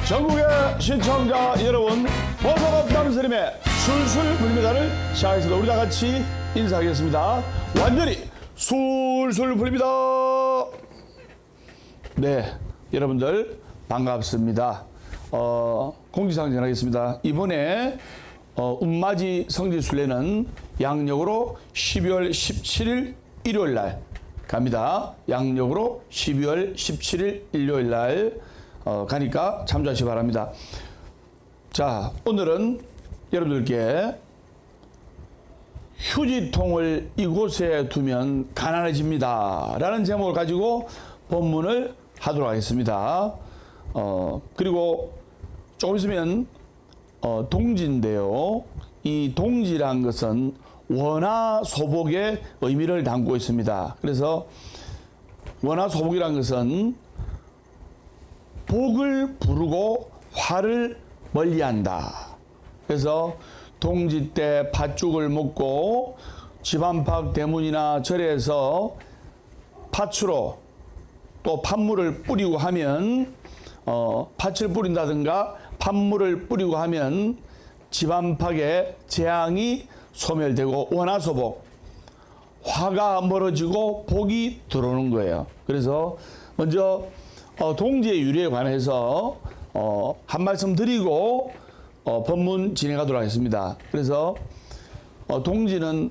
전국의 시청자 여러분, 보석업 남스님의 술술 불립니다를 시작하겠습니다. 우리 다 같이 인사하겠습니다. 완전히 술술 불립니다. 네, 여러분들 반갑습니다. 공지사항 전하겠습니다. 이번에 운맞이 성지순례는 양력으로 12월 17일 일요일 날 갑니다. 양력으로 12월 17일 일요일 날 가니까 참조하시기 바랍니다. 자, 오늘은 여러분들께 휴지통을 이곳에 두면 가난해집니다 라는 제목을 가지고 본문을 하도록 하겠습니다. 그리고 조금 있으면 동지인데요. 이 동지란 것은 원화소복의 의미를 담고 있습니다. 그래서 원화소복이란 것은 복을 부르고 화를 멀리한다. 그래서 동지 때 팥죽을 먹고 집 안팎 대문이나 절에서 팥으로 또 팥물을 뿌리고 하면 팥을 뿌린다든가 팥물을 뿌리고 하면 집 안팎의 재앙이 소멸되고 원화소복, 화가 멀어지고 복이 들어오는 거예요. 그래서 먼저 동지의 유래에 관해서 한 말씀 드리고 본문 진행하도록 하겠습니다. 그래서 동지는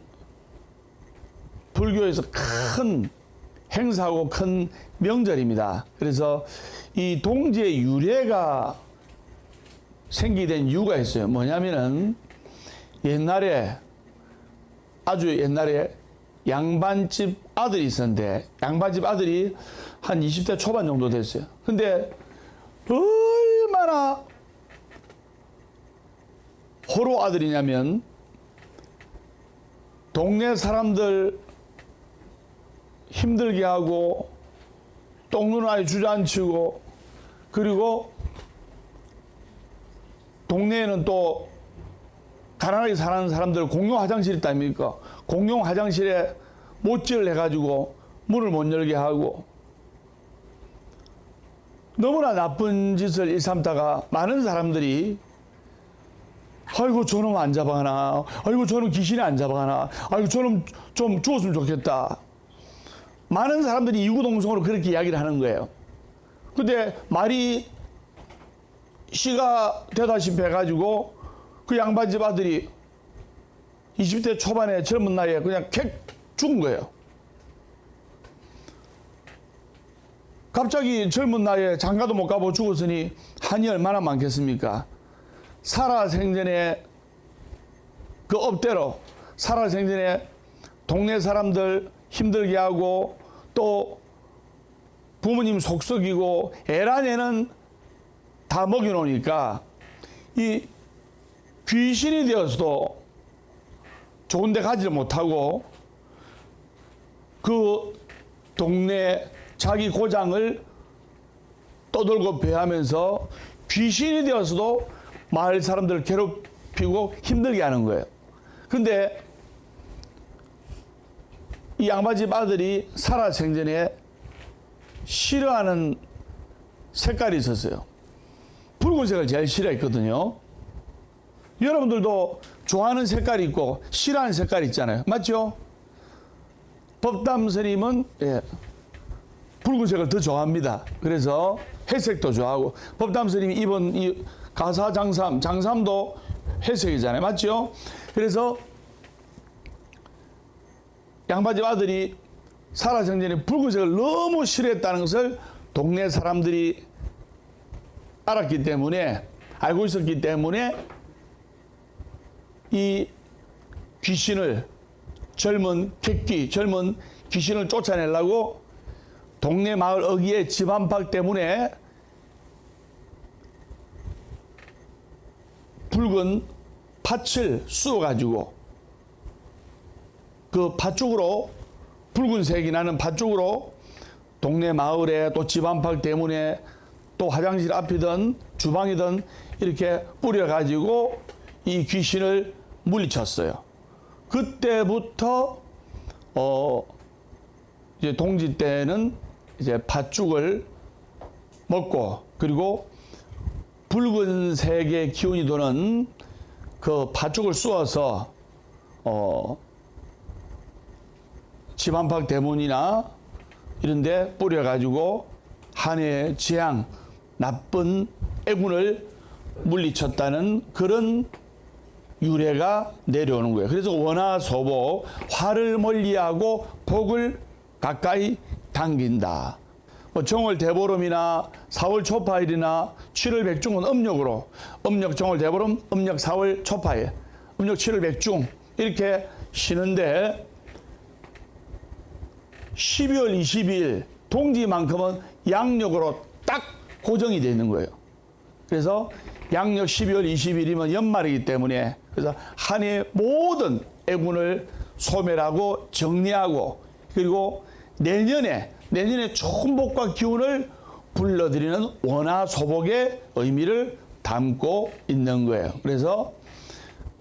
불교에서 큰 행사고 큰 명절입니다. 그래서 이 동지의 유래가 생기게 된 이유가 있어요. 뭐냐면은 옛날에 아주 옛날에 양반집 아들이 있었는데 양반집 아들이 한 20대 초반 정도 됐어요. 근데 얼마나 호로 아들이냐면 동네 사람들 힘들게 하고 똥누나에 주저앉히고 그리고 동네에는 또 가난하게 사는 사람들 공용 화장실 있다니까 공용 화장실에 못질을 해가지고 문을 못 열게 하고 너무나 나쁜 짓을 일삼다가 많은 사람들이 아이고 저놈 안 잡아가나, 아이고 저놈 귀신이 안 잡아가나, 아이고 저놈 좀 죽었으면 좋겠다. 많은 사람들이 이구동성으로 그렇게 이야기를 하는 거예요. 근데 말이 씨가 되다시피 해가지고 그 양반집 아들이 20대 초반에 젊은 나이에 그냥 객 죽은 거예요. 갑자기 젊은 나이에 장가도 못 가보고 죽었으니 한이 얼마나 많겠습니까? 살아생전에 그 업대로 살아생전에 동네 사람들 힘들게 하고 또 부모님 속썩이고 애란에는 다 먹여놓으니까 이 귀신이 되어서도 좋은 데 가지를 못하고 그 동네 자기 고장을 떠돌고 배하면서 귀신이 되어서도 마을 사람들을 괴롭히고 힘들게 하는 거예요. 근데 이 양반집 아들이 살아생전에 싫어하는 색깔이 있었어요. 붉은색을 제일 싫어했거든요. 여러분들도 좋아하는 색깔이 있고 싫어하는 색깔이 있잖아요. 맞죠? 법담 스님은 붉은색을 더 좋아합니다. 그래서 회색도 좋아하고 법담 스님이 입은 이 가사 장삼도 회색이잖아요. 맞죠? 그래서 양반집 아들이 살아생전에 붉은색을 너무 싫어했다는 것을 동네 사람들이 알았기 때문에 알고 있었기 때문에 이 귀신을 젊은 귀신을 쫓아내려고 동네 마을 어귀의 집 안팎 때문에 붉은 팥을 쑤어가지고 그 팥죽으로 붉은색이 나는 팥죽으로 동네 마을에 또 집 안팎 때문에 또 화장실 앞이든 주방이든 이렇게 뿌려가지고 이 귀신을 물리쳤어요. 그때부터 이제 동지 때는 이제 팥죽을 먹고 그리고 붉은색의 기운이 도는 그 팥죽을 쑤어서 집 안팎 대문이나 이런 데 뿌려가지고 한 해의 재앙, 나쁜 애군을 물리쳤다는 그런 유래가 내려오는 거예요. 그래서 원화소복, 화를 멀리하고 복을 가까이 당긴다. 정월 대보름이나 4월 초파일이나 7월 백중은 음력으로, 음력 정월 대보름, 음력 4월 초파일, 음력 7월 백중 이렇게 쉬는데 12월 20일 동지만큼은 양력으로 딱 고정이 되어 있는 거예요. 그래서 양력 12월 20일이면 연말이기 때문에 그래서 한 해의 모든 애군을 소멸하고 정리하고 그리고 내년에 좋은 복과 기운을 불러들이는 원화소복의 의미를 담고 있는 거예요. 그래서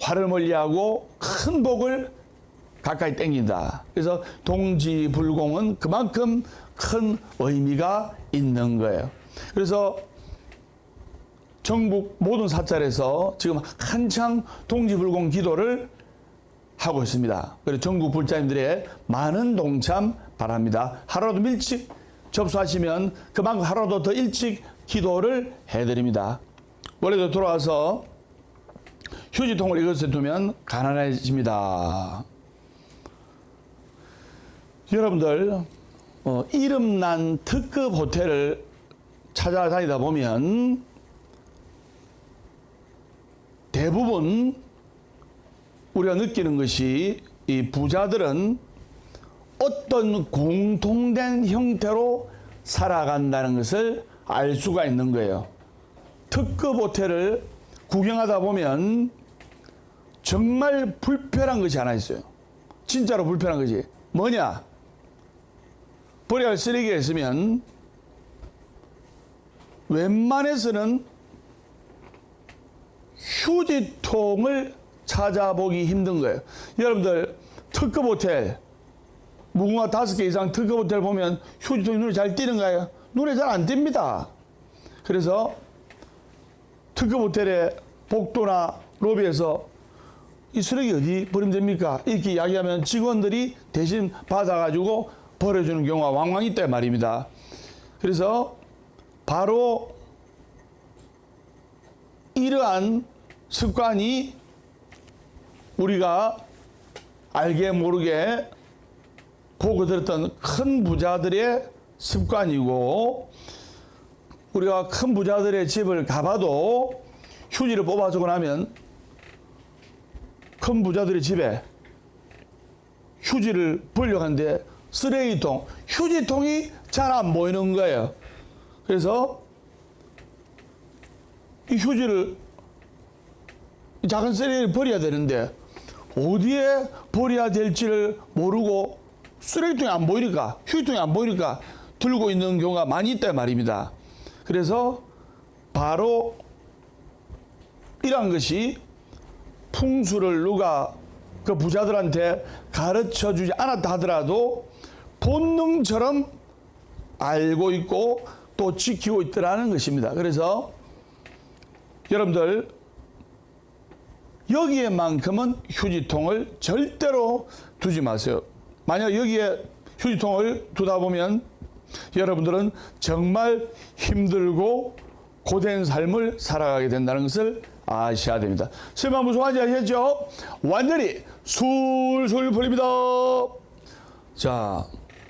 화를 멀리하고 큰 복을 가까이 땡긴다. 그래서 동지불공은 그만큼 큰 의미가 있는 거예요. 그래서 전국 모든 사찰에서 지금 한창 동지불공 기도를 하고 있습니다. 그래서 전국 불자님들의 많은 동참 바랍니다. 하루라도 일찍 접수하시면 그만큼 하루라도 더 일찍 기도를 해드립니다. 원래도 돌아와서 휴지통을 이것에 두면 가난해집니다. 여러분들 이름난 특급 호텔을 찾아다니다 보면 대부분 우리가 느끼는 것이 이 부자들은 어떤 공통된 형태로 살아간다는 것을 알 수가 있는 거예요. 특급 호텔을 구경하다 보면 정말 불편한 것이 하나 있어요. 진짜로 불편한 것이 뭐냐? 버려야 할 쓰레기가 있으면 웬만해서는 휴지통을 찾아보기 힘든 거예요. 여러분들 특급 호텔 무궁화 5개 이상 특급 호텔 보면 휴지통이 눈에 잘 띄는가요? 눈에 잘 안 띕니다. 그래서 특급 호텔의 복도나 로비에서 이 쓰레기 어디 버리면 됩니까? 이렇게 이야기하면 직원들이 대신 받아가지고 버려주는 경우가 왕왕 있다 말입니다. 그래서 바로 이러한 습관이 우리가 알게 모르게 보고 들었던 큰 부자들의 습관이고 우리가 큰 부자들의 집을 가봐도 휴지를 뽑아주고 나면 큰 부자들의 집에 휴지를 버려가는데 쓰레기통, 휴지통이 잘 안 보이는 거예요. 그래서 이 휴지를 작은 쓰레기를 버려야 되는데 어디에 버려야 될지를 모르고 쓰레기통이 안 보이니까 휴지통이 안 보이니까 들고 있는 경우가 많이 있다 말입니다. 그래서 바로 이러한 것이 풍수를 누가 그 부자들한테 가르쳐 주지 않았다 하더라도 본능처럼 알고 있고 또 지키고 있더라는 것입니다. 그래서 여러분들 여기에만큼은 휴지통을 절대로 두지 마세요. 만약 여기에 휴지통을 두다 보면 여러분들은 정말 힘들고 고된 삶을 살아가게 된다는 것을 아셔야 됩니다. 설마 무슨 말인지 아시겠죠? 완전히 술술 풀립니다. 자,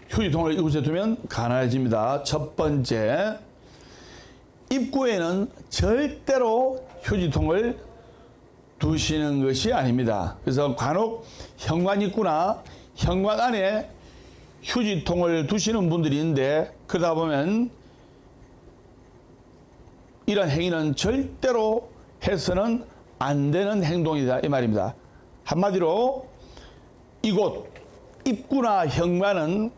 휴지통을 이곳에 두면 가난해집니다. 첫 번째, 입구에는 절대로 휴지통을 두시는 것이 아닙니다. 그래서 간혹 현관 입구나 현관 안에 휴지통을 두시는 분들이 있는데 그러다 보면 이런 행위는 절대로 해서는 안 되는 행동이다 이 말입니다. 한마디로 이곳 입구나 현관은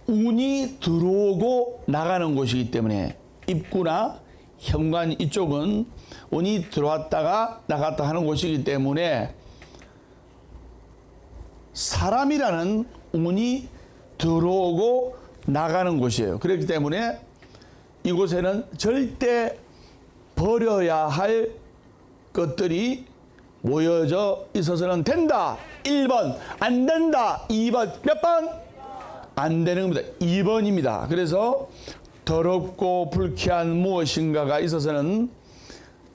운이 들어오고 나가는 곳이기 때문에 입구나 현관 이쪽은 운이 들어왔다가 나갔다 하는 곳이기 때문에 사람이라는 운이 들어오고 나가는 곳이에요. 그렇기 때문에 이곳에는 절대 버려야 할 것들이 모여져 있어서는 된다. 1번 안 된다. 2번 몇 번? 안 되는 겁니다. 2번입니다. 그래서 더럽고 불쾌한 무엇인가가 있어서는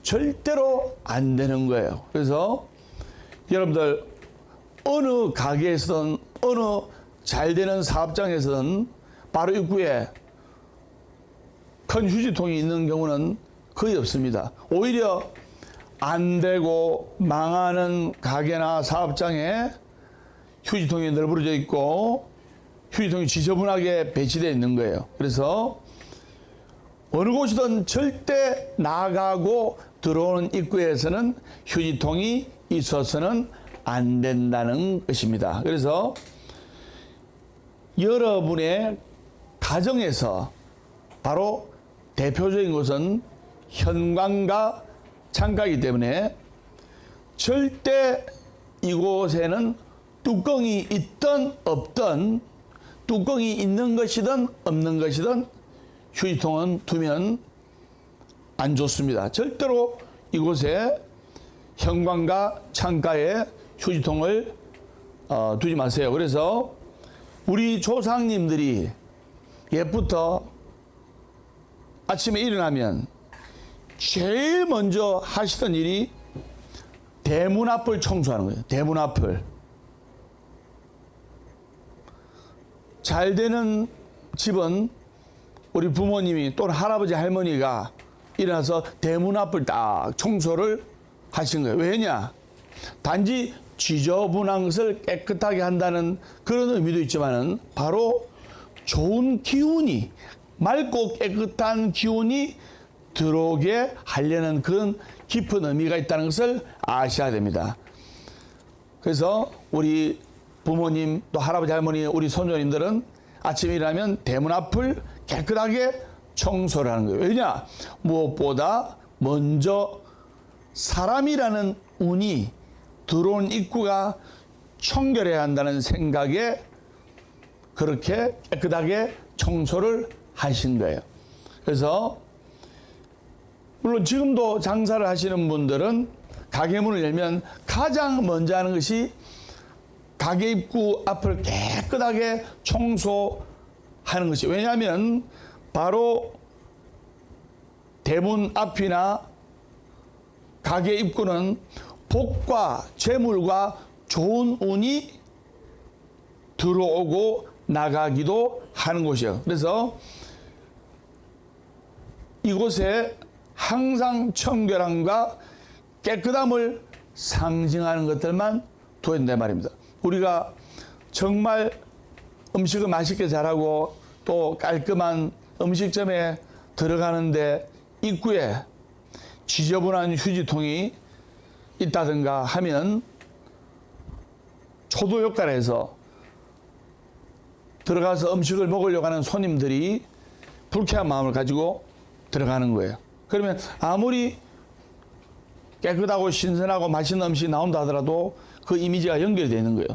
절대로 안 되는 거예요. 그래서 여러분들 어느 가게에서든 어느 잘 되는 사업장에서든 바로 입구에 큰 휴지통이 있는 경우는 거의 없습니다. 오히려 안 되고 망하는 가게나 사업장에 휴지통이 널브러져 있고 휴지통이 지저분하게 배치되어 있는 거예요. 그래서 어느 곳이든 절대 나가고 들어오는 입구에서는 휴지통이 있어서는 안 된다는 것입니다. 그래서 여러분의 가정에서 바로 대표적인 것은 현관과 창가이기 때문에 절대 이곳에는 뚜껑이 있든 없든 뚜껑이 있는 것이든 없는 것이든 휴지통은 두면 안 좋습니다. 절대로 이곳에 현관과 창가에 휴지통을 두지 마세요. 그래서 우리 조상님들이 옛부터 아침에 일어나면 제일 먼저 하시던 일이 대문 앞을 청소하는 거예요. 대문 앞을. 잘 되는 집은 우리 부모님이 또는 할아버지 할머니가 일어나서 대문 앞을 딱 청소를 하신 거예요. 왜냐? 단지 지저분한 것을 깨끗하게 한다는 그런 의미도 있지만은 바로 좋은 기운이 맑고 깨끗한 기운이 들어오게 하려는 그런 깊은 의미가 있다는 것을 아셔야 됩니다. 그래서 우리 부모님 또 할아버지 할머니 우리 손녀님들은 아침에 일어나면 대문 앞을 깨끗하게 청소를 하는 거예요. 왜냐? 무엇보다 먼저 사람이라는 운이 들어온 입구가 청결해야 한다는 생각에 그렇게 깨끗하게 청소를 하신 거예요. 그래서 물론 지금도 장사를 하시는 분들은 가게 문을 열면 가장 먼저 하는 것이 가게 입구 앞을 깨끗하게 청소하는 것이, 왜냐하면 바로 대문 앞이나 가게 입구는 복과 재물과 좋은 운이 들어오고 나가기도 하는 곳이에요. 그래서 이곳에 항상 청결함과 깨끗함을 상징하는 것들만 둬야 된단 말입니다. 우리가 정말 음식을 맛있게 잘하고 또 깔끔한 음식점에 들어가는데 입구에 지저분한 휴지통이 있다든가 하면 초도 효과를 해서 들어가서 음식을 먹으려고 하는 손님들이 불쾌한 마음을 가지고 들어가는 거예요. 그러면 아무리 깨끗하고 신선하고 맛있는 음식이 나온다 하더라도 그 이미지가 연결되어 있는 거예요.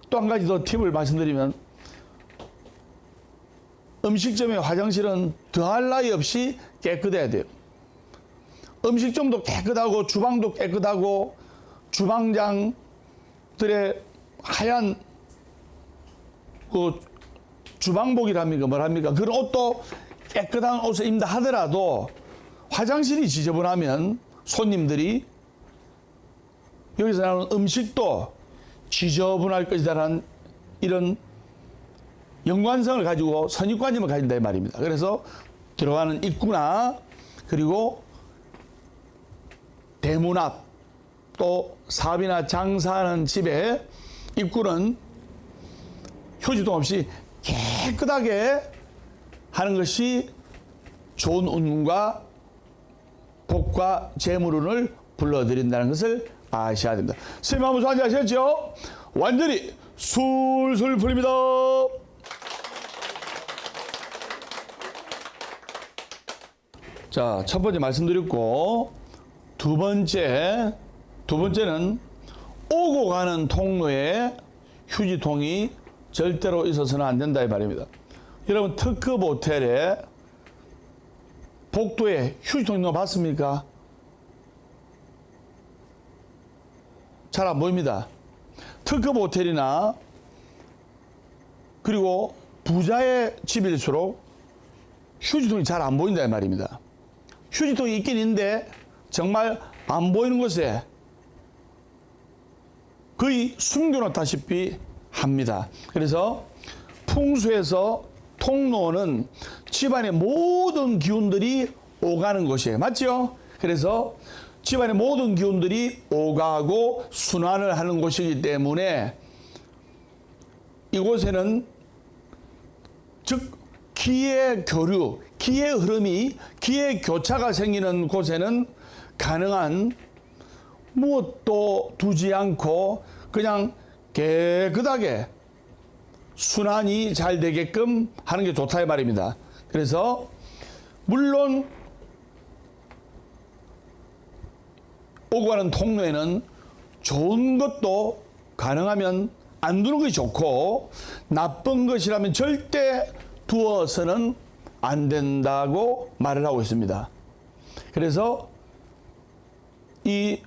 또 한 가지 더 팁을 말씀드리면 음식점의 화장실은 더할 나위 없이 깨끗해야 돼요. 음식점도 깨끗하고 주방도 깨끗하고 주방장들의 하얀 그 주방복이랍니까 뭐랍니까 그런 옷도 깨끗한 옷을 입는다 하더라도 화장실이 지저분하면 손님들이 여기서 나오는 음식도 지저분할 것이다라는 이런 연관성을 가지고 선입관념을 가진다 이 말입니다. 그래서 들어가는 입구나 그리고 대문 앞 또 사업이나 장사하는 집의 입구는 휴지통 없이 깨끗하게 하는 것이 좋은 운과 복과 재물운을 불러들인다는 것을 아셔야 됩니다. 선생님 한번 소환하셨죠? 완전히 술술 풀립니다. 자, 첫 번째 말씀드렸고 두 번째는 오고 가는 통로에 휴지통이 절대로 있어서는 안 된다 이 말입니다. 여러분 특급 호텔에 복도에 휴지통 있는 거 봤습니까? 잘 안 보입니다. 특급 호텔이나 그리고 부자의 집일수록 휴지통이 잘 안 보인다 이 말입니다. 휴지통이 있긴 있는데 정말 안 보이는 곳에 거의 숨겨놓다시피 합니다. 그래서 풍수에서 통로는 집안의 모든 기운들이 오가는 곳이에요. 맞죠? 그래서 집안의 모든 기운들이 오가고 순환을 하는 곳이기 때문에 이곳에는 즉 기의 교류, 기의 흐름이, 기의 교차가 생기는 곳에는 가능한 무엇도 두지 않고 그냥 깨끗하게 순환이 잘 되게끔 하는 게 좋다 이 말입니다. 그래서 물론 오고 가는 통로에는 좋은 것도 가능하면 안 두는 것이 좋고 나쁜 것이라면 절대 두어서는 안 된다고 말을 하고 있습니다. 그래서 이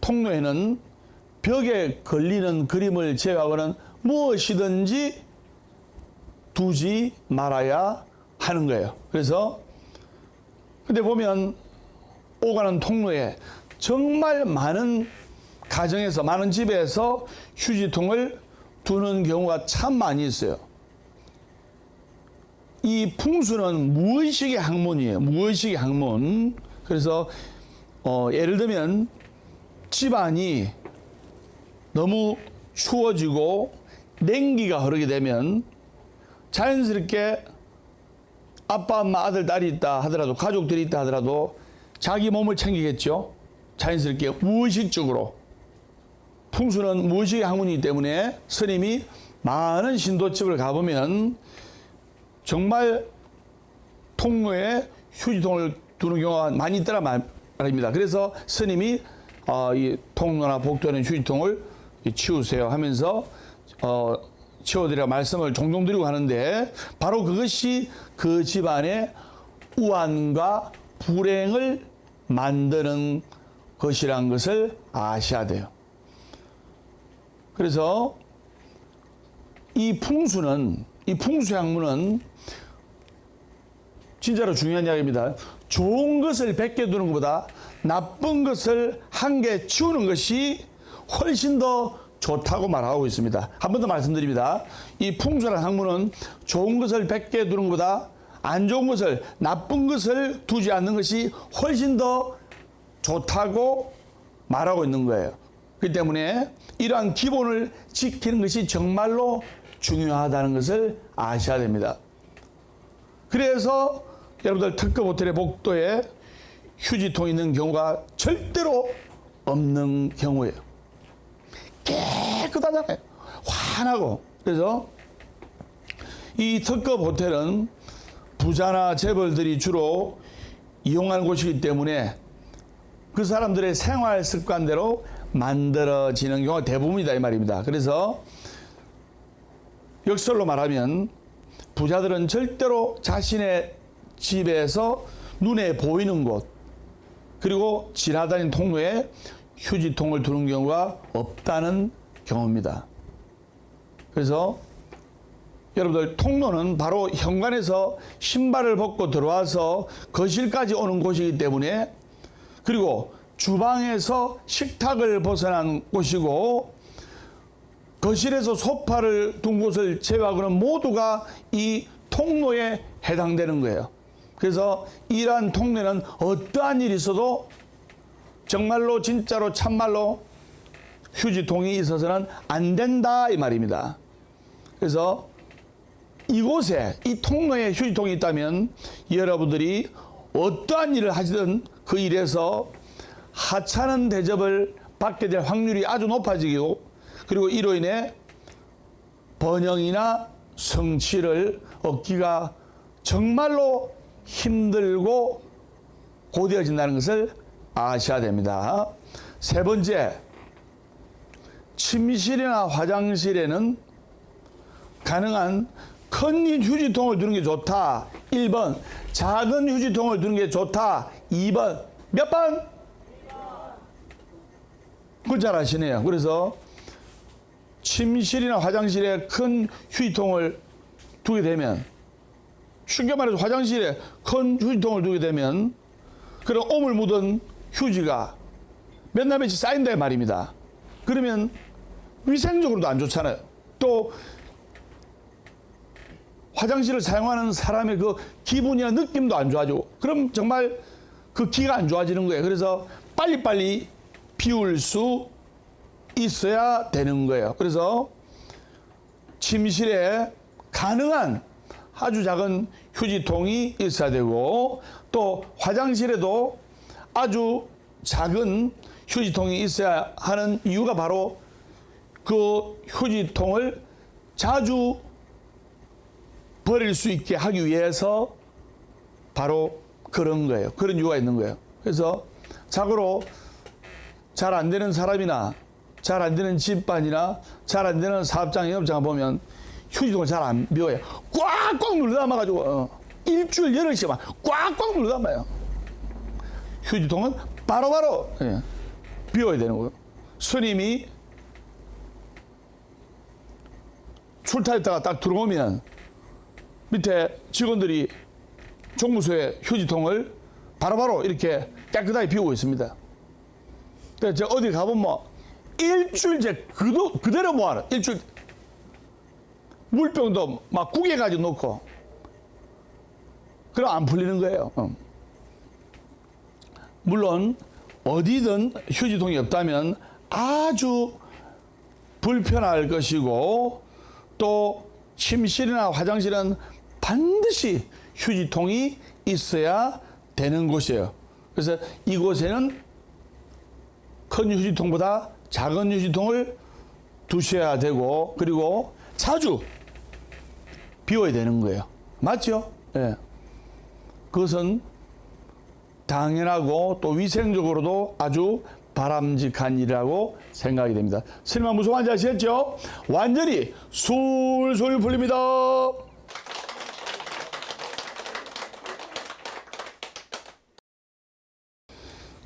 통로에는 벽에 걸리는 그림을 제외하고는 무엇이든지 두지 말아야 하는 거예요. 그래서 근데 보면 오가는 통로에 정말 많은 가정에서 많은 집에서 휴지통을 두는 경우가 참 많이 있어요. 이 풍수는 무의식의 학문이에요. 무의식의 학문. 그래서 예를 들면 집안이 너무 추워지고 냉기가 흐르게 되면 자연스럽게 아빠, 엄마, 아들, 딸이 있다 하더라도 가족들이 있다 하더라도 자기 몸을 챙기겠죠. 자연스럽게 무의식적으로. 풍수는 무의식의 학문이기 때문에 스님이 많은 신도집을 가보면 정말 통로에 휴지통을 두는 경우가 많이 있더라 말입니다. 그래서 스님이 이 통로나 복도에는 휴지통을 치우세요 하면서 치워드리라 말씀을 종종 드리고 하는데 바로 그것이 그 집안의 우환과 불행을 만드는 것이란 것을 아셔야 돼요. 그래서 이 풍수는, 이 풍수학문은 진짜로 중요한 이야기입니다. 좋은 것을 100개 두는 것보다 나쁜 것을 1개 치우는 것이 훨씬 더 좋다고 말하고 있습니다. 한 번 더 말씀드립니다. 이 풍수라는 학문은 좋은 것을 100개 두는 것보다 안 좋은 것을, 나쁜 것을 두지 않는 것이 훨씬 더 좋다고 말하고 있는 거예요. 그렇기 때문에 이러한 기본을 지키는 것이 정말로 중요하다는 것을 아셔야 됩니다. 그래서 여러분들 특급 호텔의 복도에 휴지통이 있는 경우가 절대로 없는 경우예요. 깨끗하잖아요. 환하고. 그래서 이 특급 호텔은 부자나 재벌들이 주로 이용하는 곳이기 때문에 그 사람들의 생활 습관대로 만들어지는 경우가 대부분이다 이 말입니다. 그래서 역설로 말하면 부자들은 절대로 자신의 집에서 눈에 보이는 곳 그리고 지나다니는 통로에 휴지통을 두는 경우가 없다는 경우입니다. 그래서 여러분들 통로는 바로 현관에서 신발을 벗고 들어와서 거실까지 오는 곳이기 때문에 그리고 주방에서 식탁을 벗어난 곳이고 거실에서 소파를 둔 곳을 제외하고는 모두가 이 통로에 해당되는 거예요. 그래서 이러한 통로에는 어떠한 일이 있어도 정말로 진짜로 참말로 휴지통이 있어서는 안 된다 이 말입니다. 그래서 이곳에 이 통로에 휴지통이 있다면 여러분들이 어떠한 일을 하시든 그 일에서 하찮은 대접을 받게 될 확률이 아주 높아지고 그리고 이로 인해 번영이나 성취를 얻기가 정말로 힘들고 고되어진다는 것을 아셔야 됩니다. 세 번째, 침실이나 화장실에는 가능한 큰 휴지통을 두는 게 좋다 1번 작은 휴지통을 두는 게 좋다. 2번 몇 번? 그걸 잘 아시네요. 그래서 침실이나 화장실에 큰 휴지통을 두게 되면, 쉽게 말해서 화장실에 큰 휴지통을 두게 되면 그런 오물 묻은 휴지가 몇 날 며칠 쌓인다 말입니다. 그러면 위생적으로도 안 좋잖아요. 또 화장실을 사용하는 사람의 그 기분이나 느낌도 안 좋아지고, 그럼 정말 그 기가 안 좋아지는 거예요. 그래서 빨리빨리 비울 수 있어야 되는 거예요. 그래서 침실에 가능한 아주 작은 휴지통이 있어야 되고, 또 화장실에도 아주 작은 휴지통이 있어야 하는 이유가 바로 그 휴지통을 자주 버릴 수 있게 하기 위해서 바로 그런 거예요. 그런 이유가 있는 거예요. 그래서 자고로 잘 안 되는 사람이나 잘 안 되는 집안이나 잘 안 되는 사업장, 영업장 보면 휴지통을 잘 안 비워요. 꽉꽉 눌러 담아가지고 일주일 열흘씩만 꽉꽉 눌러 담아요. 휴지통은 바로바로 비워야 되는 거예요. 스님이 출타했다가 딱 들어오면 밑에 직원들이 종무소에 휴지통을 바로바로 이렇게 깨끗하게 비우고 있습니다. 근데 제가 어디 가보면 뭐 일주일째 그대로 모아라. 일주일. 물병도 막 구겨가지고 놓고. 그럼 안 풀리는 거예요. 물론 어디든 휴지통이 없다면 아주 불편할 것이고, 또 침실이나 화장실은 반드시 휴지통이 있어야 되는 곳이에요. 그래서 이곳에는 큰 휴지통보다 작은 휴지통을 두셔야 되고, 그리고 자주 비워야 되는 거예요. 맞죠? 예. 그것은 당연하고 또 위생적으로도 아주 바람직한 일이라고 생각이 됩니다. 스님아 무슨 말인지 아시겠죠? 완전히 술술 풀립니다.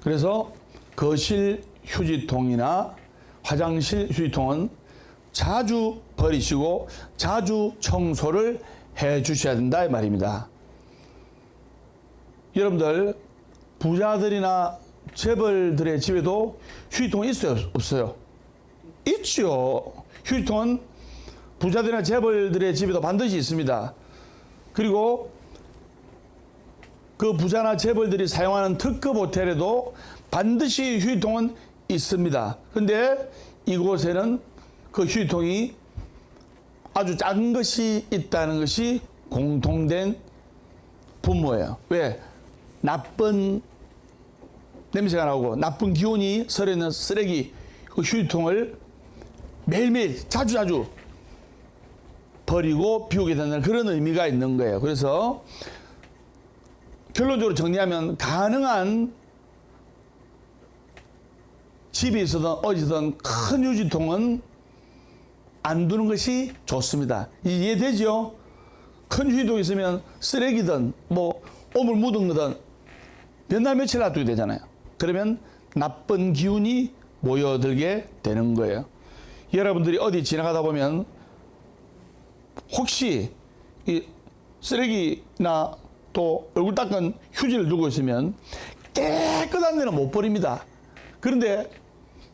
그래서 거실 휴지통이나 화장실 휴지통은 자주 버리시고 자주 청소를 해 주셔야 된다 이 말입니다. 여러분들 부자들이나 재벌들의 집에도 휴지통이 있어요? 없어요? 있죠. 휴지통은 부자들이나 재벌들의 집에도 반드시 있습니다. 그리고 그 부자나 재벌들이 사용하는 특급 호텔에도 반드시 휴지통은 있습니다. 그런데 이곳에는 그 휴지통이 아주 작은 것이 있다는 것이 공통된 분모예요. 왜? 나쁜 냄새가 나오고 나쁜 기운이 서려있는 쓰레기 그 휴지통을 매일매일 자주자주 버리고 비우게 된다는 그런 의미가 있는 거예요. 그래서 결론적으로 정리하면 가능한 집에 있어든 어디든 큰 휴지통은 안 두는 것이 좋습니다. 이해되죠? 큰 휴지통이 있으면 쓰레기든 뭐 오물 묻은 거든 몇 날 며칠 놔두게 되잖아요. 그러면 나쁜 기운이 모여들게 되는 거예요. 여러분들이 어디 지나가다 보면 혹시 이 쓰레기나 또 얼굴 닦은 휴지를 두고 있으면 깨끗한 데는 못 버립니다. 그런데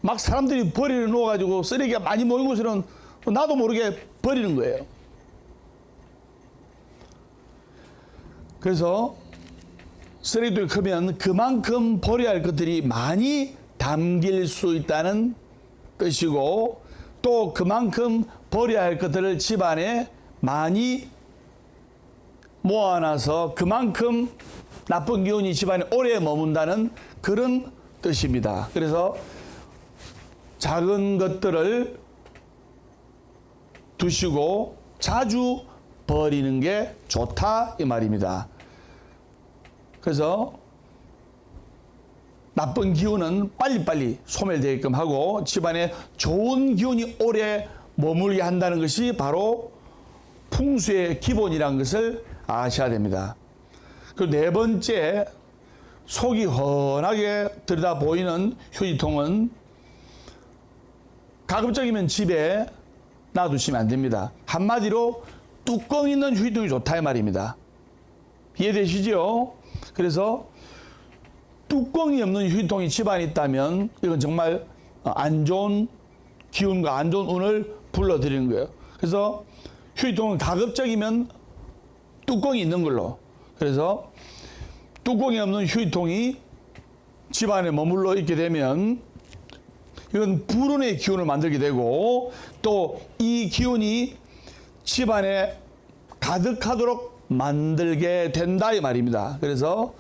막 사람들이 버리려 놓아가지고 쓰레기가 많이 모인 곳에는 나도 모르게 버리는 거예요. 그래서 쓰레기통이 크면 그만큼 버려야 할 것들이 많이 담길 수 있다는 뜻이고, 또 그만큼 버려야 할 것들을 집안에 많이 모아놔서 그만큼 나쁜 기운이 집안에 오래 머문다는 그런 뜻입니다. 그래서 작은 것들을 두시고 자주 버리는 게 좋다 이 말입니다. 그래서 나쁜 기운은 빨리빨리 소멸되게끔 하고 집안에 좋은 기운이 오래 머물게 한다는 것이 바로 풍수의 기본이라는 것을 아셔야 됩니다. 그리고 네 번째, 속이 훤하게 들여다 보이는 휴지통은 가급적이면 집에 놔두시면 안 됩니다. 한마디로 뚜껑 있는 휴지통이 좋다 이 말입니다. 이해되시죠? 그래서 뚜껑이 없는 휴지통이 집안에 있다면 이건 정말 안 좋은 기운과 안 좋은 운을 불러들이는 거예요. 그래서 휴지통은 가급적이면 뚜껑이 있는 걸로. 그래서 뚜껑이 없는 휴지통이 집안에 머물러 있게 되면 이건 불운의 기운을 만들게 되고 또 이 기운이 집안에 가득하도록 만들게 된다 이 말입니다. 그래서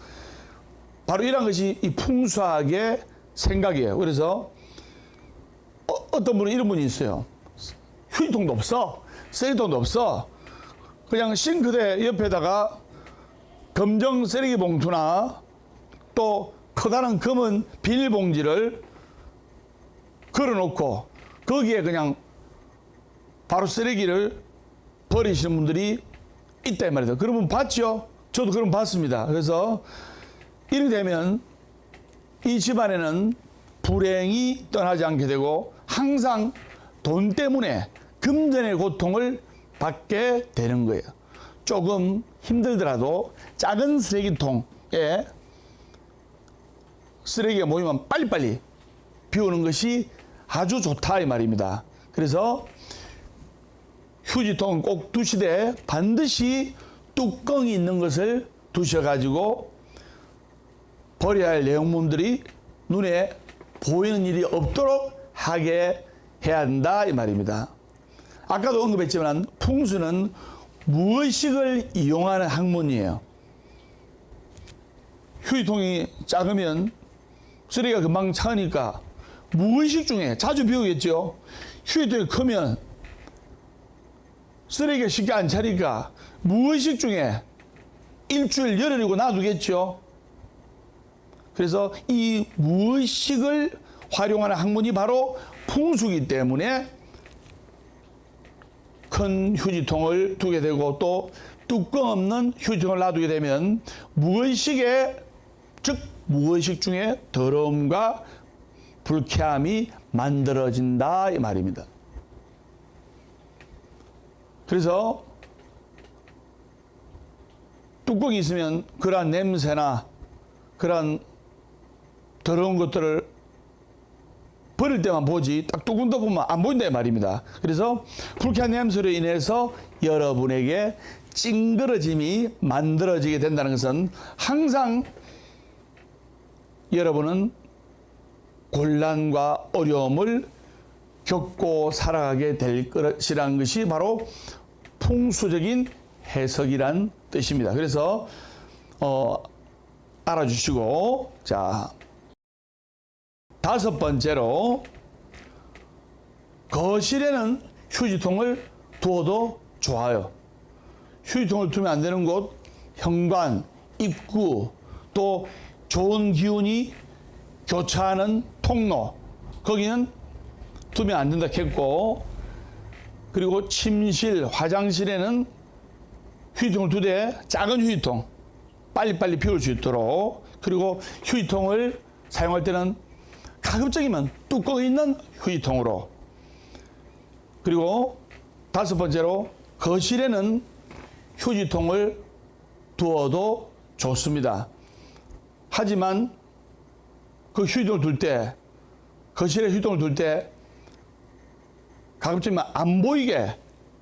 바로 이런 것이 이 풍수학의 생각이에요. 그래서 어떤 분은 이런 분이 있어요. 휴지통도 없어, 쓰레기통도 없어. 그냥 싱크대 옆에다가 검정 쓰레기 봉투나 또 커다란 검은 비닐봉지를 걸어놓고 거기에 그냥 바로 쓰레기를 버리시는 분들이 있다 이 말이다. 그런 분 봤죠? 저도 그런 분 봤습니다. 그래서 이렇게 되면 이 집안에는 불행이 떠나지 않게 되고 항상 돈 때문에 금전의 고통을 받게 되는 거예요. 조금 힘들더라도 작은 쓰레기통에 쓰레기가 모이면 빨리빨리 비우는 것이 아주 좋다 이 말입니다. 그래서 휴지통은 꼭 두시되 반드시 뚜껑이 있는 것을 두셔가지고 버려야 할 내용물들이 눈에 보이는 일이 없도록 하게 해야 한다 이 말입니다. 아까도 언급했지만 풍수는 무의식을 이용하는 학문이에요. 휴지통이 작으면 쓰레기가 금방 차니까 무의식 중에 자주 비우겠죠. 휴지통이 크면 쓰레기가 쉽게 안 차니까 무의식 중에 일주일 열흘이고 놔두겠죠. 그래서 이 무의식을 활용하는 학문이 바로 풍수이기 때문에 큰 휴지통을 두게 되고 또 뚜껑 없는 휴지통을 놔두게 되면 무의식에, 즉 무의식 중에 더러움과 불쾌함이 만들어진다 이 말입니다. 그래서 뚜껑이 있으면 그러한 냄새나 그러한 더러운 것들을 버릴 때만 보지 딱 뚜껑 덮으면 안 보인다 이 말입니다. 그래서 불쾌한 냄새로 인해서 여러분에게 찡그러짐이 만들어지게 된다는 것은 항상 여러분은 곤란과 어려움을 겪고 살아가게 될 것이라는 것이 바로 풍수적인 해석이란 뜻입니다. 그래서 알아주시고, 자, 다섯 번째로 거실에는 휴지통을 두어도 좋아요. 휴지통을 두면 안 되는 곳, 현관, 입구, 또 좋은 기운이 교차하는 통로, 거기는 두면 안 된다 했고, 그리고 침실, 화장실에는 휴지통을 두되 작은 휴지통, 빨리빨리 비울 수 있도록, 그리고 휴지통을 사용할 때는 가급적이면 뚜껑 있는 휴지통으로, 그리고 다섯 번째로 거실에는 휴지통을 두어도 좋습니다. 하지만 그 휴지통을 둘 때, 거실에 휴지통을 둘 때 가급적이면 안 보이게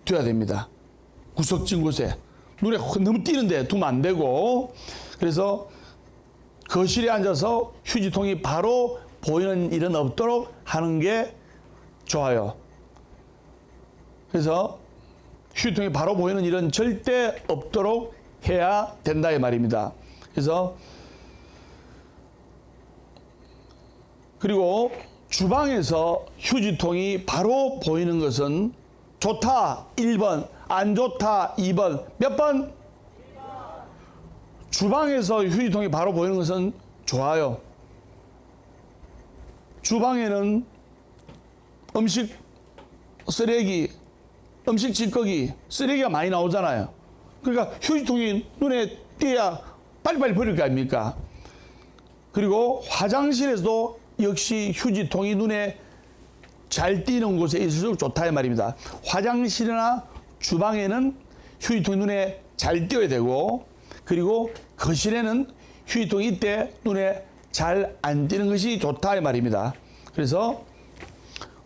둬야 됩니다. 구석진 곳에. 눈에 너무 띄는데 두면 안 되고, 그래서 거실에 앉아서 휴지통이 바로 보이는 일은 없도록 하는 게 좋아요. 그래서 휴지통이 바로 보이는 일은 절대 없도록 해야 된다 이 말입니다. 그래서 그리고 주방에서 휴지통이 바로 보이는 것은 좋다 1번, 안 좋다 2번. 몇 번? 2번. 주방에서 휴지통이 바로 보이는 것은 좋아요. 주방에는 음식 쓰레기, 음식 찌꺼기, 쓰레기가 많이 나오잖아요. 그러니까 휴지통이 눈에 띄어야 빨리빨리 버릴 거 아닙니까? 그리고 화장실에서도 역시 휴지통이 눈에 잘 띄는 곳에 있을수록 좋다 이 말입니다. 화장실이나 주방에는 휴지통이 눈에 잘 띄어야 되고, 그리고 거실에는 휴지통이 이때 눈에 잘 안 띄는 것이 좋다 이 말입니다. 그래서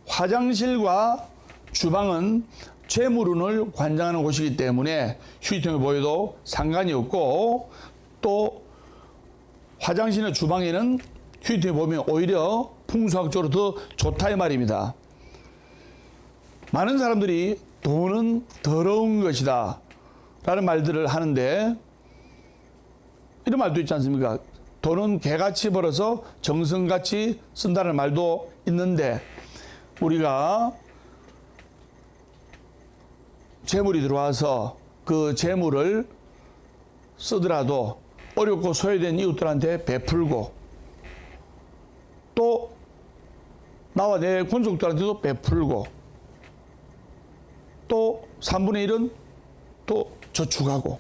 화장실과 주방은 재물운을 관장하는 곳이기 때문에 휴지통이 보여도 상관이 없고, 또 화장실이나 주방에는 휴지통이 보면 오히려 풍수학적으로 더 좋다 이 말입니다. 많은 사람들이 돈은 더러운 것이다 라는 말들을 하는데, 이런 말도 있지 않습니까? 돈은 개같이 벌어서 정성같이 쓴다는 말도 있는데, 우리가 재물이 들어와서 그 재물을 쓰더라도 어렵고 소외된 이웃들한테 베풀고, 또 나와 내 권속들한테도 베풀고, 또 3분의 1은 또 저축하고,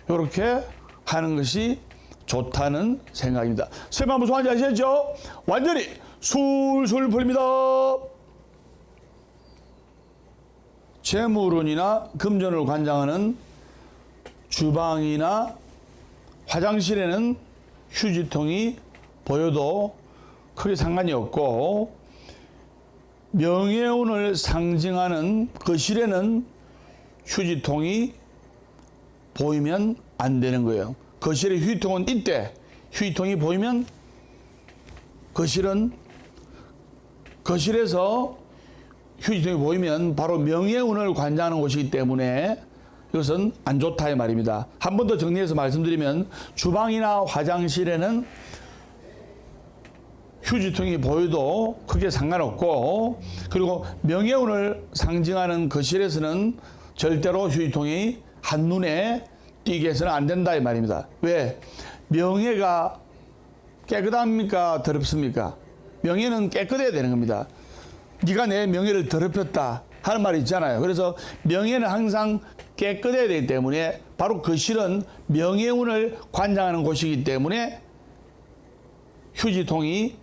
이렇게 하는 것이 좋다는 생각입니다. 설마 무슨 말인지 아시겠죠? 완전히 술술 풀립니다. 재물운이나 금전을 관장하는 주방이나 화장실에는 휴지통이 보여도 크게 상관이 없고, 명예운을 상징하는 거실에는 휴지통이 보이면 안 되는 거예요. 거실에 휴지통은 이때 휴지통이 보이면 거실에서 휴지통이 보이면 바로 명예운을 관장하는 곳이기 때문에 이것은 안 좋다 이 말입니다. 한 번 더 정리해서 말씀드리면, 주방이나 화장실에는 휴지통이 보여도 크게 상관없고, 그리고 명예운을 상징하는 거실에서는 절대로 휴지통이 한눈에 띄게 해서는 안 된다 이 말입니다. 왜? 명예가 깨끗합니까? 더럽습니까? 명예는 깨끗해야 되는 겁니다. 네가 내 명예를 더럽혔다 하는 말이 있잖아요. 그래서 명예는 항상 깨끗해야 되기 때문에, 바로 거실은 명예운을 관장하는 곳이기 때문에 휴지통이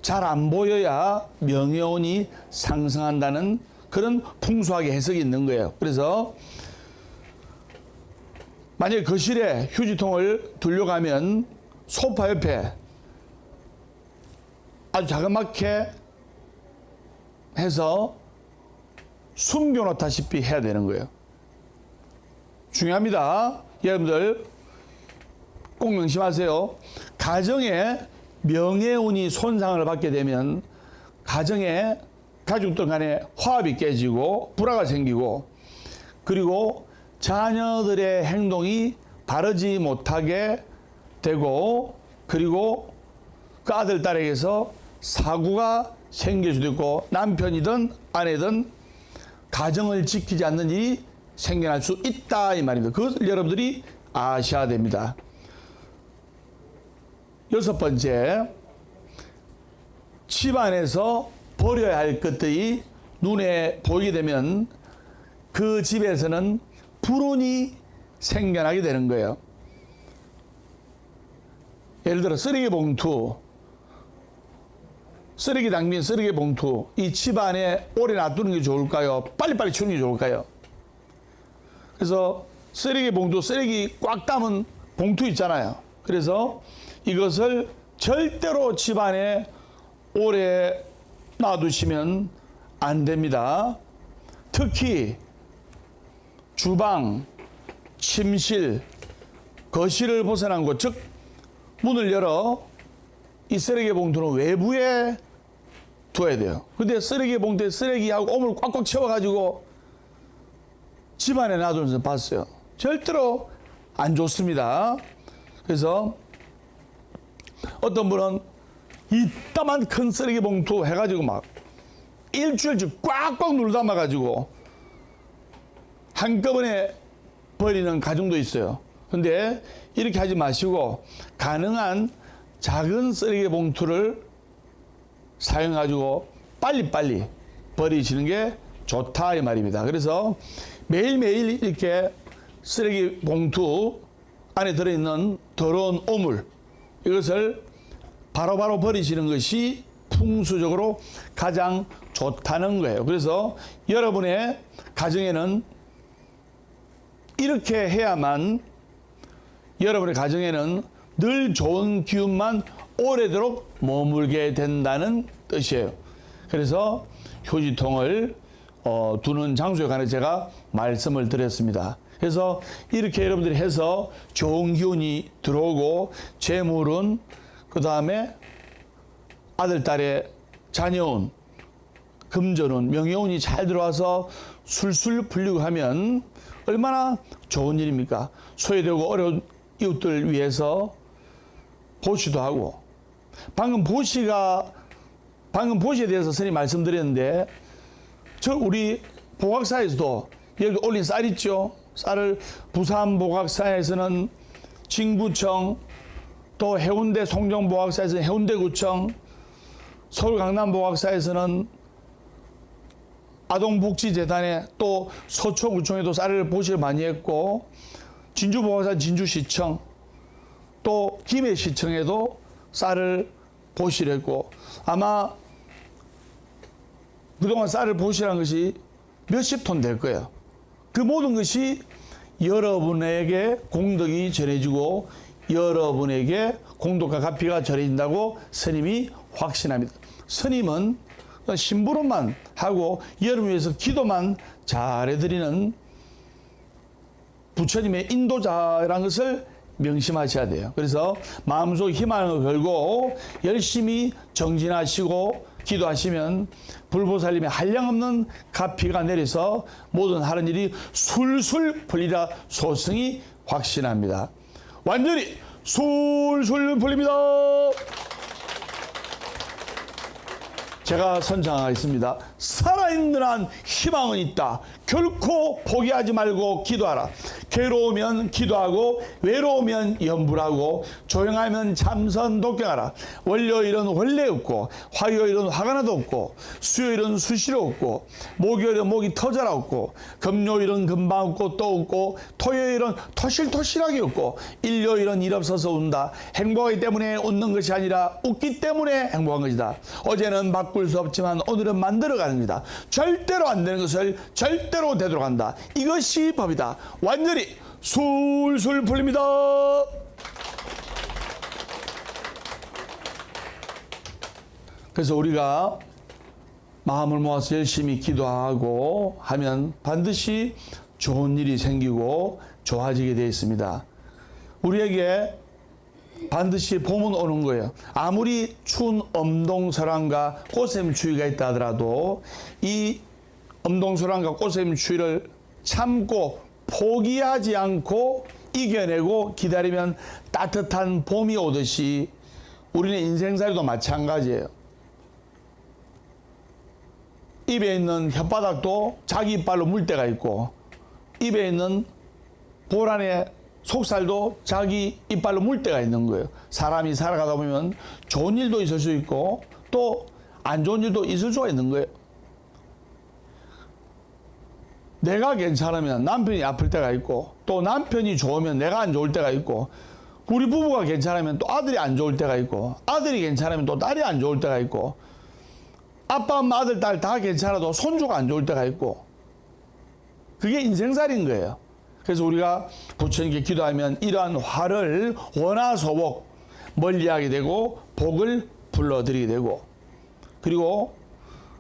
잘 안 보여야 명예운이 상승한다는 그런 풍수학의 해석이 있는 거예요. 그래서 만약에 거실에 휴지통을 두려가면 소파 옆에 아주 자그맣게 해서 숨겨놓다시피 해야 되는 거예요. 중요합니다. 여러분들 꼭 명심하세요. 가정에 명예운이 손상을 받게 되면 가정에 가족들 간에 화합이 깨지고 불화가 생기고, 그리고 자녀들의 행동이 바르지 못하게 되고, 그리고 그 아들 딸에게서 사고가 생길 수도 있고, 남편이든 아내든 가정을 지키지 않는 일이 생겨날 수 있다 이 말입니다. 그것을 여러분들이 아셔야 됩니다. 6번째, 집안에서 버려야 할 것들이 눈에 보이게 되면 그 집에서는 불운이 생겨나게 되는 거예요. 예를 들어 쓰레기 봉투, 쓰레기 낭비인 쓰레기 봉투, 이 집안에 오래 놔두는 게 좋을까요? 빨리빨리 치우는 게 좋을까요? 그래서 쓰레기 봉투, 쓰레기 꽉 담은 봉투 있잖아요. 그래서 이것을 절대로 집안에 오래 놔두시면 안 됩니다. 특히 주방, 침실, 거실을 벗어난 곳, 즉 문을 열어 이 쓰레기 봉투는 외부에 둬야 돼요. 근데 쓰레기 봉투에 쓰레기하고 오물 꽉꽉 채워가지고 집안에 놔두는 서 봤어요. 절대로 안 좋습니다. 그래서 어떤 분은 이따만 큰 쓰레기 봉투 해가지고 막 일주일씩 꽉꽉 눌러담아가지고 한꺼번에 버리는 가정도 있어요. 근데 이렇게 하지 마시고 가능한 작은 쓰레기 봉투를 사용해가지고 빨리빨리 버리시는 게 좋다 이 말입니다. 그래서 매일매일 이렇게 쓰레기 봉투 안에 들어있는 더러운 오물, 이것을 바로바로 버리시는 것이 풍수적으로 가장 좋다는 거예요. 그래서 여러분의 가정에는 이렇게 해야만, 여러분의 가정에는 늘 좋은 기운만 오래도록 머물게 된다는 뜻이에요. 그래서 휴지통을 두는 장소에 관해 제가 말씀을 드렸습니다. 그래서 이렇게 여러분들이 해서 좋은 기운이 들어오고, 재물은, 그 다음에 아들, 딸의 자녀운, 금전운, 명예운이 잘 들어와서 술술 풀리고 하면 얼마나 좋은 일입니까? 소외되고 어려운 이웃들 위해서 보시도 하고, 방금 보시에 대해서 선생님 말씀드렸는데, 우리 보각사에서도 여기 올린 쌀 있죠? 쌀을 부산 보각사에서는 진구청, 또 해운대 송정보각사에서는 해운대구청, 서울 강남보각사에서는 아동복지재단에, 또 서초구청에도 쌀을 보시를 많이 했고, 진주보각사 진주시청, 또 김해시청에도 쌀을 보시를 했고, 아마 그동안 쌀을 보시란 것이 몇십 톤 될 거예요. 그 모든 것이 여러분에게 공덕이 전해지고 여러분에게 공덕과 가피가 전해진다고 스님이 확신합니다. 스님은 심부름만 하고 여러분 위해서 기도만 잘해드리는 부처님의 인도자라는 것을 명심하셔야 돼요. 그래서 마음속 희망을 걸고 열심히 정진하시고 기도하시면 불보살님의 한량없는 가피가 내려서 모든 하는 일이 술술 풀리라 소승이 확신합니다. 완전히 술술 풀립니다. 제가 선창하겠습니다. 살아있는 한 희망은 있다. 결코 포기하지 말고 기도하라. 괴로우면 기도하고, 외로우면 염불하고, 조용하면 참선 독경하라. 월요일은 원래 없고, 화요일은 화가 나도 없고, 수요일은 수시로 없고, 목요일은 목이 터져라 없고, 금요일은 금방 없고 또 없고, 토요일은 토실토실하게 없고, 일요일은 일 없어서 운다. 행복하기 때문에 웃는 것이 아니라 웃기 때문에 행복한 것이다. 어제는 바꿀 수 없지만 오늘은 만들어가는 겁니다. 절대로 안 되는 것을 절대로 되도록 한다. 이것이 법이다. 완전히 술술 풀립니다. 그래서 우리가 마음을 모아서 열심히 기도하고 하면 반드시 좋은 일이 생기고 좋아지게 되어 있습니다. 우리에게 반드시 봄은 오는 거예요. 아무리 추운 엄동설왕과 꽃샘추위가 있다 하더라도 이 엄동설왕과 꽃샘추위를 참고 포기하지 않고 이겨내고 기다리면 따뜻한 봄이 오듯이 우리는 인생살이도 마찬가지예요. 입에 있는 혓바닥도 자기 이빨로 물 때가 있고, 입에 있는 볼 안에 속살도 자기 이빨로 물 때가 있는 거예요. 사람이 살아가다 보면 좋은 일도 있을 수 있고 또 안 좋은 일도 있을 수가 있는 거예요. 내가 괜찮으면 남편이 아플 때가 있고, 또 남편이 좋으면 내가 안 좋을 때가 있고, 우리 부부가 괜찮으면 또 아들이 안 좋을 때가 있고, 아들이 괜찮으면 또 딸이 안 좋을 때가 있고, 아빠, 엄마, 아들, 딸 다 괜찮아도 손주가 안 좋을 때가 있고, 그게 인생살인 거예요. 그래서 우리가 부처님께 기도하면 이러한 화를 원하소복 멀리하게 되고 복을 불러들이게 되고, 그리고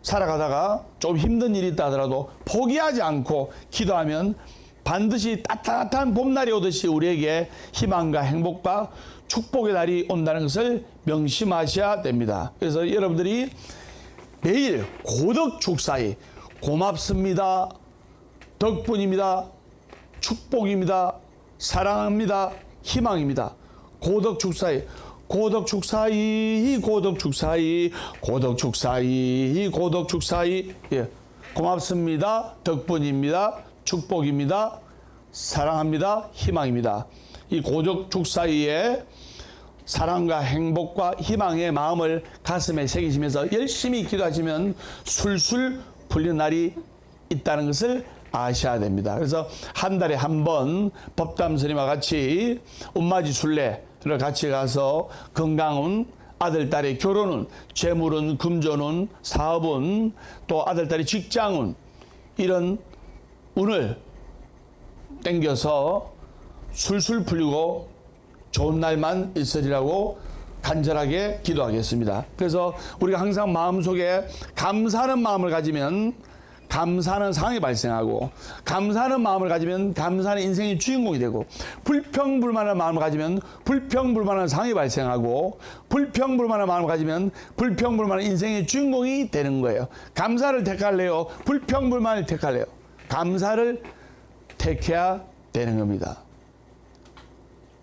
살아가다가 좀 힘든 일이 있다 하더라도 포기하지 않고 기도하면 반드시 따뜻한 봄날이 오듯이 우리에게 희망과 행복과 축복의 날이 온다는 것을 명심하셔야 됩니다. 그래서 여러분들이 매일 고덕축사에 고맙습니다, 덕분입니다, 축복입니다, 사랑합니다, 희망입니다. 고덕축사에 고덕축사이 고덕축사이 고덕축사이 고덕축사이, 예, 고맙습니다, 덕분입니다, 축복입니다, 사랑합니다, 희망입니다. 이 고덕축사이에 사랑과 행복과 희망의 마음을 가슴에 새기시면서 열심히 기도하시면 술술 풀리는 날이 있다는 것을 아셔야 됩니다. 그래서 한 달에 한 번 법담 스님과 같이 운맞이 순례를 같이 가서 건강운, 아들, 딸의 결혼운, 재물운, 금전운, 사업운, 또 아들, 딸의 직장운, 이런 운을 땡겨서 술술 풀리고 좋은 날만 있으리라고 간절하게 기도하겠습니다. 그래서 우리가 항상 마음속에 감사하는 마음을 가지면 감사하는 상황이 발생하고, 감사하는 마음을 가지면 감사하는 인생의 주인공이 되고, 불평불만한 마음을 가지면 불평불만한 상황이 발생하고, 불평불만한 마음을 가지면 불평불만한 인생의 주인공이 되는 거예요. 감사를 택할래요? 불평불만을 택할래요? 감사를 택해야 되는 겁니다.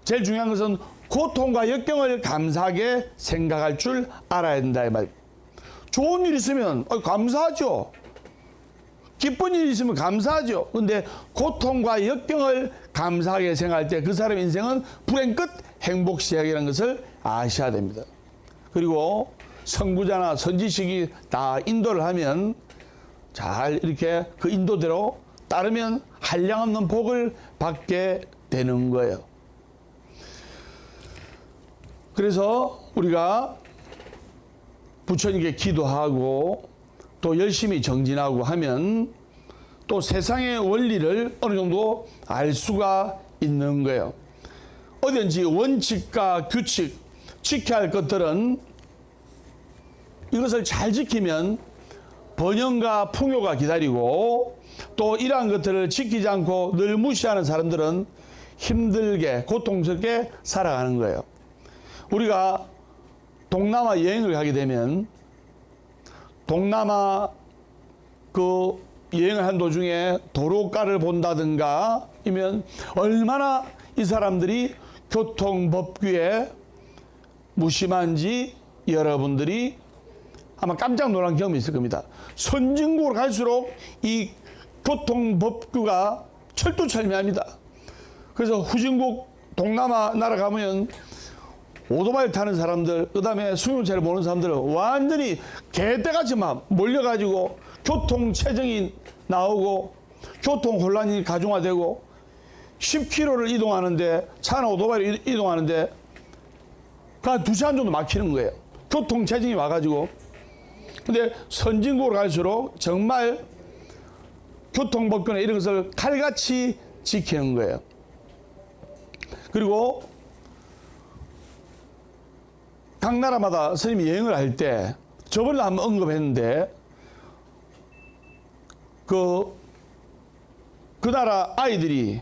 제일 중요한 것은 고통과 역경을 감사하게 생각할 줄 알아야 된다 이 말. 좋은 일 있으면 감사하죠. 기쁜 일이 있으면 감사하죠. 근데 고통과 역경을 감사하게 생각할 때 그 사람의 인생은 불행 끝 행복 시작이라는 것을 아셔야 됩니다. 그리고 선구자나 선지식이 다 인도를 하면 잘 이렇게 그 인도대로 따르면 한량없는 복을 받게 되는 거예요. 그래서 우리가 부처님께 기도하고 또 열심히 정진하고 하면 또 세상의 원리를 어느 정도 알 수가 있는 거예요. 어딘지 원칙과 규칙, 지켜야 할 것들은 이것을 잘 지키면 번영과 풍요가 기다리고, 또 이러한 것들을 지키지 않고 늘 무시하는 사람들은 힘들게 고통스럽게 살아가는 거예요. 우리가 동남아 여행을 가게 되면 동남아 그 여행을 한 도중에 도로가를 본다든가 이면 얼마나 이 사람들이 교통법규에 무심한지 여러분들이 아마 깜짝 놀란 경험이 있을 겁니다. 선진국으로 갈수록 이 교통법규가 철두철미합니다. 그래서 후진국 동남아 나라 가면 오토바이 타는 사람들, 그 다음에 승용차를 모르는 사람들은 완전히 개떼같이 막 몰려가지고 교통체증이 나오고 교통 혼란이 가중화되고 10km를 이동하는데, 차나 오토바이로 이동하는데 한 2시간 정도 막히는 거예요. 교통체증이 와가지고. 근데 선진국으로 갈수록 정말 교통법규나 이런 것을 칼같이 지키는 거예요. 그리고 각 나라마다 스님이 여행을 할 때, 저번에 한번 언급했는데, 그 나라 아이들이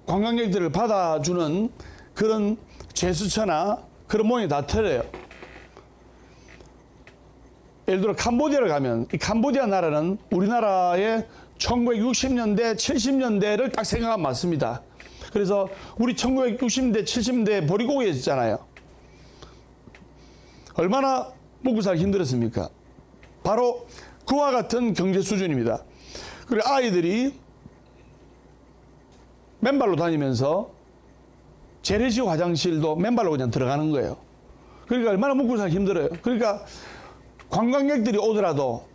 관광객들을 받아주는 그런 제스처나 그런 모양이 다 틀려요. 예를 들어 캄보디아를 가면, 이 캄보디아 나라는 우리나라의 1960년대, 70년대를 딱 생각하면 맞습니다. 그래서 우리 1960년대, 70년대 보릿고개였잖아요. 얼마나 먹고 살기 힘들었습니까? 바로 그와 같은 경제 수준입니다. 그리고 아이들이 맨발로 다니면서 재래식 화장실도 맨발로 그냥 들어가는 거예요. 그러니까 얼마나 먹고 살기 힘들어요. 그러니까 관광객들이 오더라도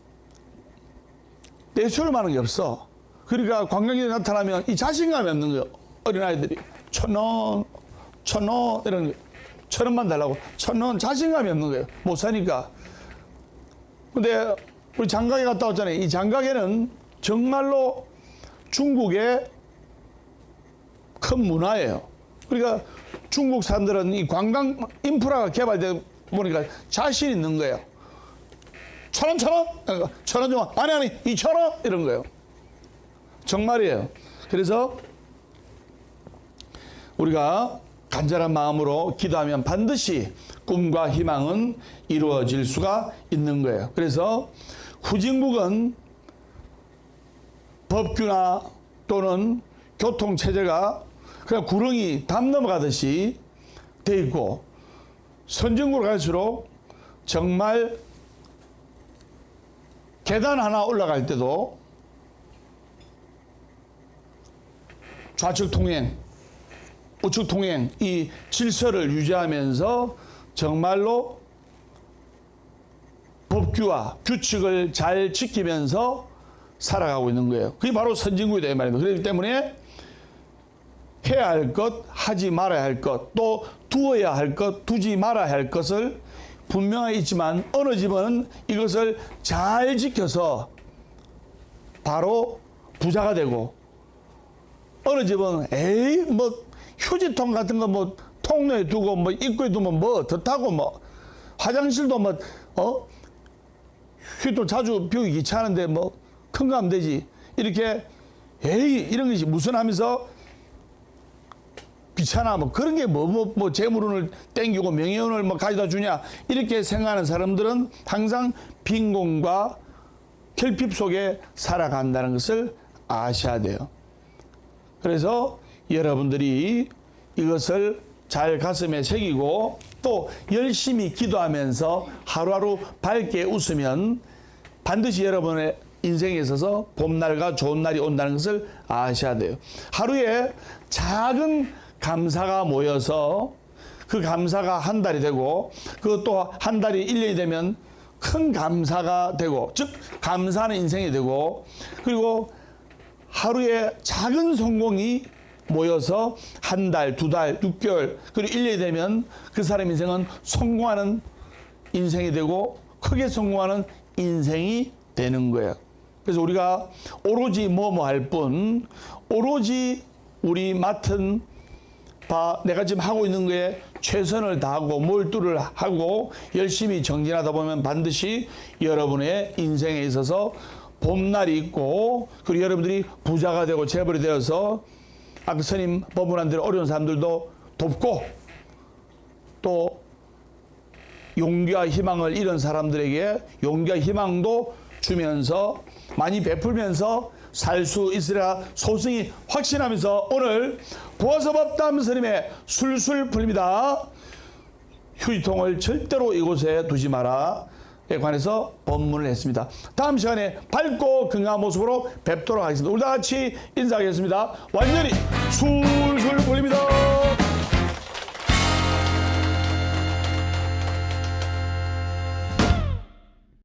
내수를 하는 게 없어. 그러니까 관광객이 나타나면 이 자신감이 없는 거예요. 어린아이들이 1,000원, 1,000원 이런 거. 1,000원만 달라고. 1,000원 자신감이 없는 거예요. 못 사니까. 근데 우리 장가게 갔다 왔잖아요. 이 장가게는 정말로 중국의 큰 문화예요. 그러니까 중국 사람들은 이 관광 인프라가 개발되다 보니까 자신 있는 거예요. 1,000원, 1,000원? 1,000원 좀, 아니, 2,000원? 이런 거예요. 정말이에요. 그래서 우리가 간절한 마음으로 기도하면 반드시 꿈과 희망은 이루어질 수가 있는 거예요. 그래서 후진국은 법규나 또는 교통체제가 그냥 구렁이 담 넘어가듯이 돼 있고, 선진국으로 갈수록 정말 계단 하나 올라갈 때도 좌측 통행, 우측 통행, 이 질서를 유지하면서 정말로 법규와 규칙을 잘 지키면서 살아가고 있는 거예요. 그게 바로 선진국이다 이 말입니다. 그렇기 때문에 해야 할 것, 하지 말아야 할 것, 또 두어야 할 것, 두지 말아야 할 것을 분명히 있지만 어느 집은 이것을 잘 지켜서 바로 부자가 되고 어느 집은 에이 뭐 휴지통 같은 거 뭐 통로에 두고 뭐 입구에 두면 뭐 덧하고 뭐 화장실도 뭐 휴지통 자주 비우기 귀찮은데 뭐 큰 거 하면 되지 이렇게 에이 이런 것이 무슨 하면서 귀찮아 뭐 그런 게 뭐 재물운을 땡기고 명예운을 뭐 가져다 주냐 이렇게 생각하는 사람들은 항상 빈곤과 결핍 속에 살아간다는 것을 아셔야 돼요. 그래서 여러분들이 이것을 잘 가슴에 새기고 또 열심히 기도하면서 하루하루 밝게 웃으면 반드시 여러분의 인생에 있어서 봄날과 좋은 날이 온다는 것을 아셔야 돼요. 하루에 작은 감사가 모여서 그 감사가 한 달이 되고 그것도 한 달이 1년이 되면 큰 감사가 되고 즉 감사하는 인생이 되고 그리고 하루에 작은 성공이 모여서 한 달, 두 달, 6개월 그리고 1년이 되면 그 사람 인생은 성공하는 인생이 되고 크게 성공하는 인생이 되는 거예요. 그래서 우리가 오로지 뭐뭐 할 뿐 오로지 우리 맡은 바 내가 지금 하고 있는 거에 최선을 다하고 몰두를 하고 열심히 정진하다 보면 반드시 여러분의 인생에 있어서 봄날이 있고 그리고 여러분들이 부자가 되고 재벌이 되어서 아까 스님 법문한 대로 어려운 사람들도 돕고 또 용기와 희망을 잃은 사람들에게 용기와 희망도 주면서 많이 베풀면서 살 수 있으리라 소승이 확신하면서 오늘 보아서밥담 스님의 술술 풀립니다. 휴지통을 절대로 이곳에 두지 마라에 관해서 법문을 했습니다. 다음 시간에 밝고 건강한 모습으로 뵙도록 하겠습니다. 우리 다 같이 인사하겠습니다. 완전히 술술 풀립니다.